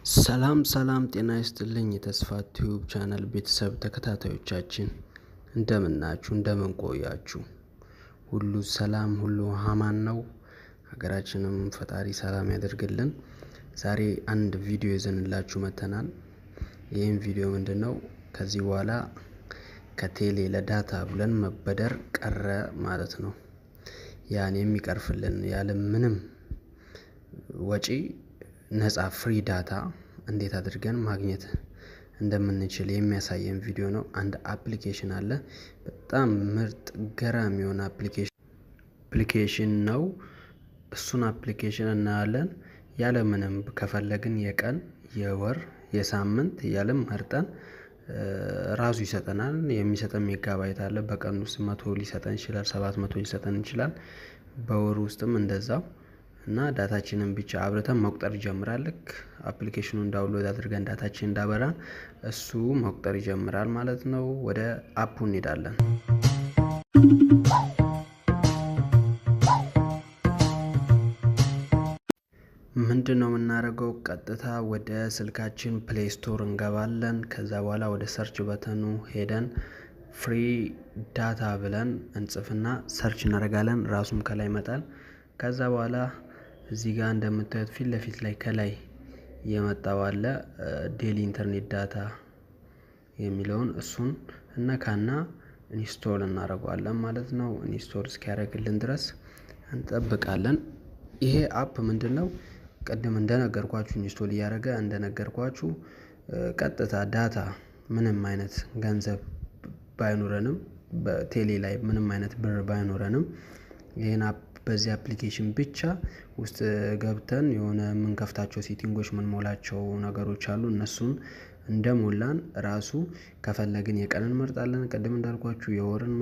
ሰላም ጤና ይስጥልኝ የተስፋ ቲዩብ ቻናል ቤተሰብ ተከታታዮቻችን እንደምን ናችሁ? እንደምን ቆያችሁ? ሁሉ ሰላም ሁሉ አማን ነው። ሀገራችንም ፈጣሪ ሰላም ያደርግልን። ዛሬ አንድ ቪዲዮ ይዘንላችሁ መተናል። ይህም ቪዲዮ ምንድነው? ከዚህ በኋላ ከቴሌ ለዳታ ብለን መበደር ቀረ ማለት ነው። ያን የሚቀርፍልን ያለ ምንም ወጪ ነፃ ፍሪ ዳታ እንዴት አድርገን ማግኘት እንደምንችል የሚያሳየን ቪዲዮ ነው። አንድ አፕሊኬሽን አለ። በጣም ምርጥ ገራሚ የሆነ አፕሊኬሽን ነው። እሱን አፕሊኬሽን እናያለን። ያለ ምንም ከፈለግን የቀን፣ የወር፣ የሳምንት ያለም መርጠን ራሱ ይሰጠናል። የሚሰጠን ሜጋባይት አለ። በቀን ውስጥ 100 ሊሰጠን ይችላል፣ 700 ሊሰጠን ይችላል። በወር ውስጥም እንደዛው እና ዳታችንን ብቻ አብርተን መቁጠር ይጀምራል። ልክ አፕሊኬሽኑን ዳውንሎድ አድርገን ዳታችንን እንዳበራን እሱ መቁጠር ይጀምራል ማለት ነው። ወደ አፑ እንሄዳለን። ምንድነው የምናደርገው? ቀጥታ ወደ ስልካችን ፕሌይ ስቶር እንገባለን። ከዛ በኋላ ወደ ሰርች በተኑ ሄደን ፍሪ ዳታ ብለን እንጽፍና ሰርች እናደርጋለን። ራሱም ከላይ ይመጣል። ከዛ በኋላ እዚህ ጋር እንደምታዩት ፊት ለፊት ላይ ከላይ የመጣው አለ ዴሊ ኢንተርኔት ዳታ የሚለውን እሱን እነካና ኢንስቶል እናደርገዋለን ማለት ነው። ኢንስቶል እስኪያደርግልን ድረስ እንጠብቃለን። ይሄ አፕ ምንድነው? ቀደም እንደነገርኳችሁ ኢንስቶል እያደረገ እንደነገርኳችሁ ቀጥታ ዳታ ምንም አይነት ገንዘብ ባይኖረንም በቴሌ ላይ ምንም አይነት ብር ባይኖረንም ይሄን አፕ በዚህ አፕሊኬሽን ብቻ ውስጥ ገብተን የሆነ የምንከፍታቸው ሴቲንጎች የምንሞላቸው ነገሮች አሉ። እነሱን እንደሞላን ራሱ ከፈለግን የቀንን እንመርጣለን። ቅድም እንዳልኳችሁ የወርን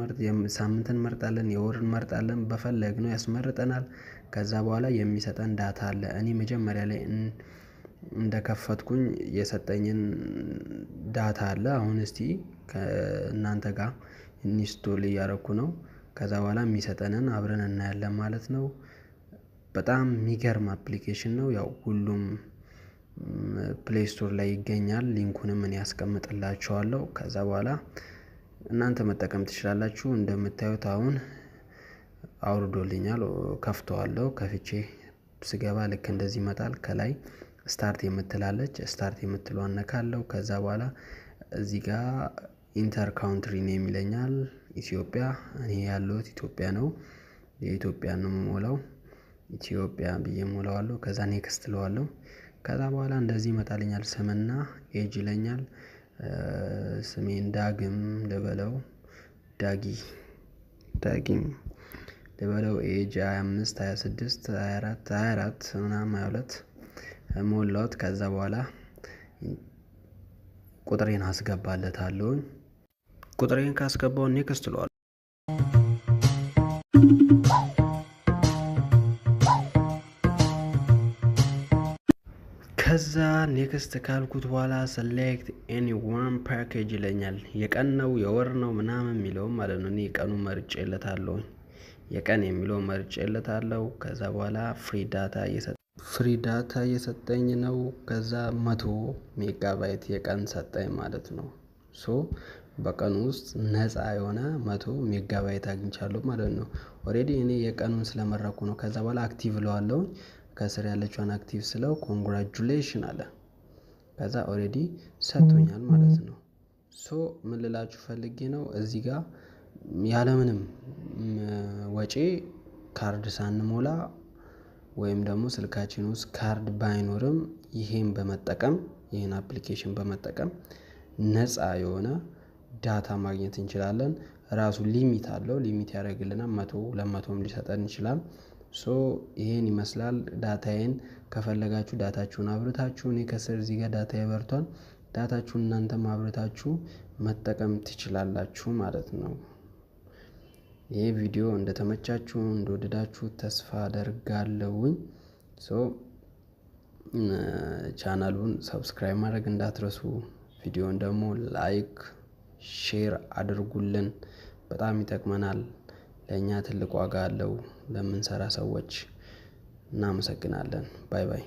ሳምንትን እንመርጣለን፣ የወርን እንመርጣለን። በፈለግነው ያስመርጠናል። ከዛ በኋላ የሚሰጠን ዳታ አለ። እኔ መጀመሪያ ላይ እንደከፈትኩኝ የሰጠኝን ዳታ አለ። አሁን እስቲ ከእናንተ ጋር ኢንስቶል እያደረኩ ነው። ከዛ በኋላ የሚሰጠንን አብረን እናያለን ማለት ነው። በጣም የሚገርም አፕሊኬሽን ነው። ያው ሁሉም ፕሌይ ስቶር ላይ ይገኛል። ሊንኩንም እኔ ያስቀምጥላችኋለሁ። ከዛ በኋላ እናንተ መጠቀም ትችላላችሁ። እንደምታዩት አሁን አውርዶልኛል። ከፍተዋለሁ። ከፍቼ ስገባ ልክ እንደዚህ ይመጣል። ከላይ ስታርት የምትላለች ስታርት የምትለዋን ነካለሁ። ከዛ በኋላ እዚህ ጋር ኢንተር ካውንትሪ ኔም ይለኛል። ኢትዮጵያ፣ እኔ ያለሁት ኢትዮጵያ ነው። የኢትዮጵያን ነው የምሞላው። ኢትዮጵያ ብዬ ሞላዋለሁ። ከዛ ኔክስት እለዋለሁ። ከዛ በኋላ እንደዚህ ይመጣልኛል። ስምና ኤጅ ይለኛል። ስሜን ዳግም ልበለው፣ ዳጊም ልበለው። ኤጅ 25 26 24 ምናምን 22 ሞላሁት። ከዛ በኋላ ቁጥሬን አስገባለታለሁ። ቁጥሬን ካስገባው ኔክስት እለዋለሁ። ከዛ ኔክስት ካልኩት በኋላ ሰሌክት ኤኒ ዋን ፓኬጅ ይለኛል። የቀን ነው የወር ነው ምናምን የሚለው ማለት ነው። እኔ የቀኑ መርጬለታለሁ። የቀን የሚለው መርጬለታለሁ። ከዛ በኋላ ፍሪ ዳታ እየሰጠኝ ነው። ከዛ 100 ሜጋባይት የቀን ሰጠኝ ማለት ነው። በቀን ውስጥ ነፃ የሆነ 100 ሜጋባይት አግኝቻለሁ ማለት ነው። ኦሬዲ እኔ የቀኑን ስለመረኩ ነው። ከዛ በኋላ አክቲቭ እለዋለሁ። ከስር ያለችውን አክቲቭ ስለው ኮንግራቹሌሽን አለ። ከዛ ኦሬዲ ሰጥቶኛል ማለት ነው። ምን ልላችሁ ፈልጌ ነው፣ እዚህ ጋር ያለምንም ወጪ ካርድ ሳንሞላ ወይም ደግሞ ስልካችን ውስጥ ካርድ ባይኖርም ይሄን አፕሊኬሽን በመጠቀም ነፃ የሆነ ዳታ ማግኘት እንችላለን። ራሱ ሊሚት አለው። ሊሚት ያደርግልናል። 100 200ም ሊሰጠን ይችላል። ይሄን ይመስላል። ዳታዬን ከፈለጋችሁ ዳታችሁን አብርታችሁ፣ እኔ ከስር እዚህ ጋር ዳታ ይበርቷል። ዳታችሁን እናንተም አብርታችሁ መጠቀም ትችላላችሁ ማለት ነው። ይሄ ቪዲዮ እንደተመቻችሁ እንደወደዳችሁ ተስፋ አደርጋለሁኝ። ቻናሉን ሰብስክራይብ ማድረግ እንዳትረሱ። ቪዲዮን ደግሞ ላይክ ሼር አድርጉልን። በጣም ይጠቅመናል። ለእኛ ትልቅ ዋጋ አለው ለምንሰራ ሰዎች። እናመሰግናለን። ባይ ባይ።